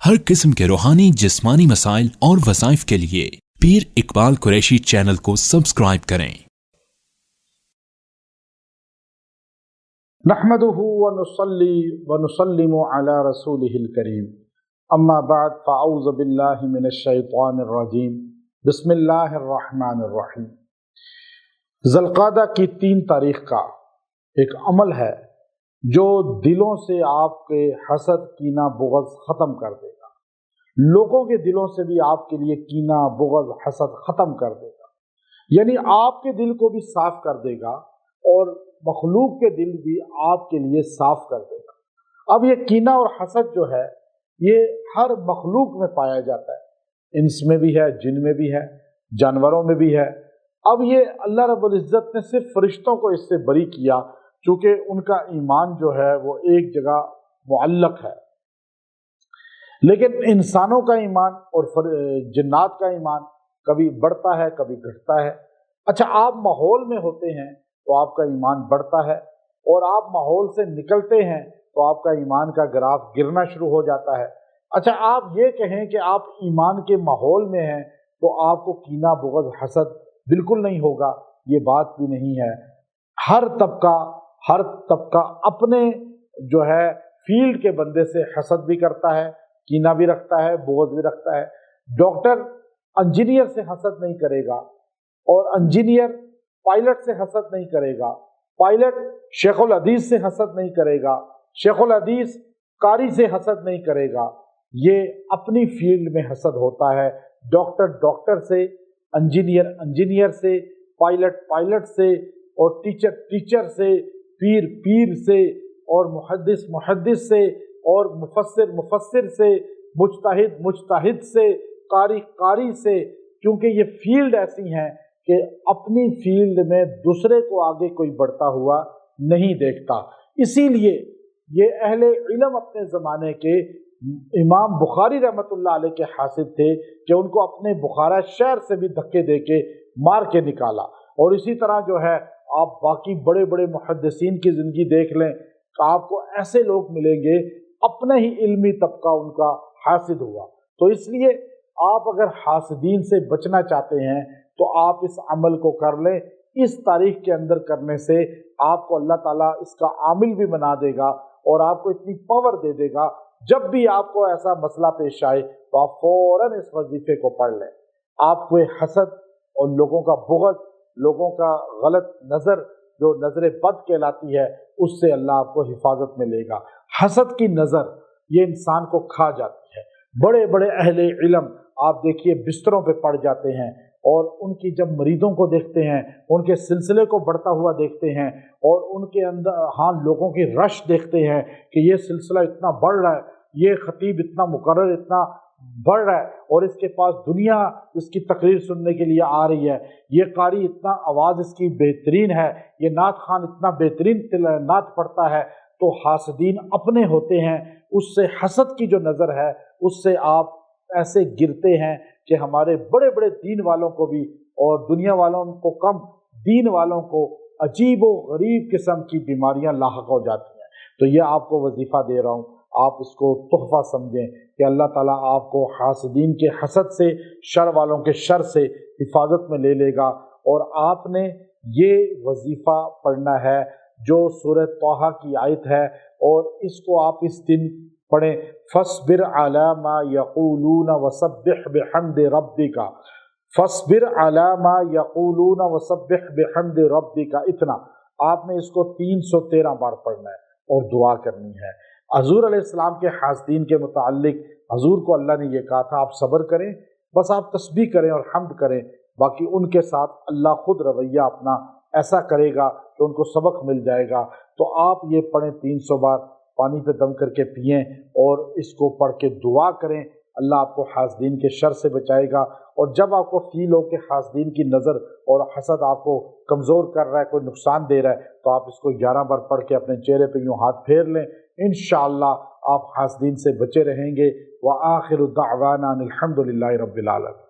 हर किस्म के रूहानी जिस्मानी मसाइल और वज़ाइफ के लिए पीर इकबाल कुरैशी चैनल को सब्सक्राइब करें। नहमदुहु व नुसल्ली व नुसल्लिमु अला रसूलिहिल करीम, अम्मा बाद फ़अऊज़ु बिल्लाहि मिनश शैतानिर रजीम, बिस्मिल्लाहिर रहमानिर रहीम। ज़ुल्क़ादा की 3 तारीख़ का एक अमल है जो दिलों से आपके हसद, कीना, बुग़्ज़ ख़त्म कर देगा। लोगों के दिलों से भी आपके लिए कीना, बुग़्ज़, हसद ख़त्म कर देगा। यानी आपके दिल को भी साफ़ कर देगा और मखलूक के दिल भी आपके लिए साफ़ कर देगा। अब ये कीना और हसद जो है ये हर मखलूक में पाया जाता है, इंस में भी है, जिन में भी है, जानवरों में भी है। अब ये अल्लाह रब्बुल इज़्ज़त ने सिर्फ फरिश्तों को इससे बरी किया, चूँकि उनका ईमान जो है वो एक जगह मुअल्लक है। लेकिन इंसानों का ईमान और जिन्नात का ईमान कभी बढ़ता है, कभी घटता है। अच्छा, आप माहौल में होते हैं तो आपका ईमान बढ़ता है, और आप माहौल से निकलते हैं तो आपका ईमान का ग्राफ गिरना शुरू हो जाता है। अच्छा, आप ये कहें कि आप ईमान के माहौल में हैं तो आपको कीना, बुग़्ज़, हसद बिल्कुल नहीं होगा, ये बात भी नहीं है। हर तबका अपने जो है फील्ड के बंदे से हसद भी करता है, कीना भी रखता है, बुग़्ज़ भी रखता है। डॉक्टर इंजीनियर से हसद नहीं करेगा, और इंजीनियर पायलट से हसद नहीं करेगा, पायलट शेखुल हदीस से हसद नहीं करेगा, शेखुल हदीस कारी से हसद नहीं करेगा। ये अपनी फील्ड में हसद होता है। डॉक्टर से, इंजीनियर से, पायलट से, और टीचर से, पीर से, और मुहद्दिस से, और मुफस्सिर से, मुजतहिद से, कारी से। क्योंकि ये फील्ड ऐसी हैं कि अपनी फील्ड में दूसरे को आगे कोई बढ़ता हुआ नहीं देखता। इसीलिए ये अहले इल्म अपने ज़माने के इमाम बुखारी रहमतुल्लाह अलैह के हासिद थे कि उनको अपने बुखारा शहर से भी धक्के दे के मार के निकाला। और इसी तरह जो है आप बाकी बड़े बड़े मुहद्दिसीन की ज़िंदगी देख लें, आपको ऐसे लोग मिलेंगे अपने ही इल्मी तबका उनका हासिद हुआ। तो इसलिए आप अगर हासिदीन से बचना चाहते हैं तो आप इस अमल को कर लें। इस तारीख के अंदर करने से आपको अल्लाह ताला इसका आमिल भी बना देगा और आपको इतनी पावर दे देगा, जब भी आपको ऐसा मसला पेश आए तो आप फौरन इस वजीफे को पढ़ लें। आपको हसद और लोगों का बुग़्ज़, लोगों का गलत नज़र जो नज़र बद कहलाती है, उससे अल्लाह आपको हिफाजत में लेगा। हसद की नज़र ये इंसान को खा जाती है। बड़े बड़े अहले इल्म आप देखिए बिस्तरों पे पड़ जाते हैं, और उनकी जब मरीजों को देखते हैं, उनके सिलसिले को बढ़ता हुआ देखते हैं, और उनके अंदर लोगों की रश देखते हैं कि ये सिलसिला इतना बढ़ रहा है, ये खतीब इतना मुकर्रर इतना बढ़ रहा है, और इसके पास दुनिया इसकी तकरीर सुनने के लिए आ रही है, ये कारी इतना आवाज़ इसकी बेहतरीन है, ये नात खान इतना बेहतरीन नात पढ़ता है। तो हासदीन अपने होते हैं, उससे हसद की जो नज़र है उससे आप ऐसे गिरते हैं कि हमारे बड़े बड़े दीन वालों को भी, और दुनिया वालों को कम, दीन वालों को अजीब व गरीब किस्म की बीमारियां लाहक हो जाती हैं। तो ये आपको वजीफ़ा दे रहा हूँ, आप इसको तोहफ़ा समझें कि अल्लाह ताला आपको हासदीन के हसद से, शर वालों के शर से हिफाजत में ले लेगा। और आपने ये वजीफ़ा पढ़ना है जो सूरह तौहा की आयत है, और इसको आप इस दिन पढ़ें। फस्बिर अला मा यक़ूलून वसब्बिह बिहम्दि रब्बिका, फस्बिर अला मा यक़ूलून वसब्बिह बिहम्दि रब्बिका। इतना आपने इसको 313 बार पढ़ना है और दुआ करनी है। हजूर अलैहिस्सलाम के हासदीन के मुताल्लिक हजूर को अल्लाह ने ये कहा था, आप सब्र करें, बस आप तस्बीह करें और हम्द करें, बाकी उनके साथ अल्लाह खुद रवैया अपना ऐसा करेगा कि उनको सबक मिल जाएगा। तो आप ये पढ़ें 300 बार, पानी पे दम करके पिएं और इसको पढ़ के दुआ करें। अल्लाह आपको हासदीन के शर से बचाएगा। और जब आपको फील हो कि हासदीन की नज़र और हसद आपको कमज़ोर कर रहा है, कोई नुकसान दे रहा है, तो आप इसको 11 बार पढ़ के अपने चेहरे पे यूँ हाथ फेर लें। इंशाअल्लाह आप हासदीन से बचे रहेंगे। व आखिरु दाअवाना अनिल हम्दुलिल्लाहि रब्बिल आलमीन।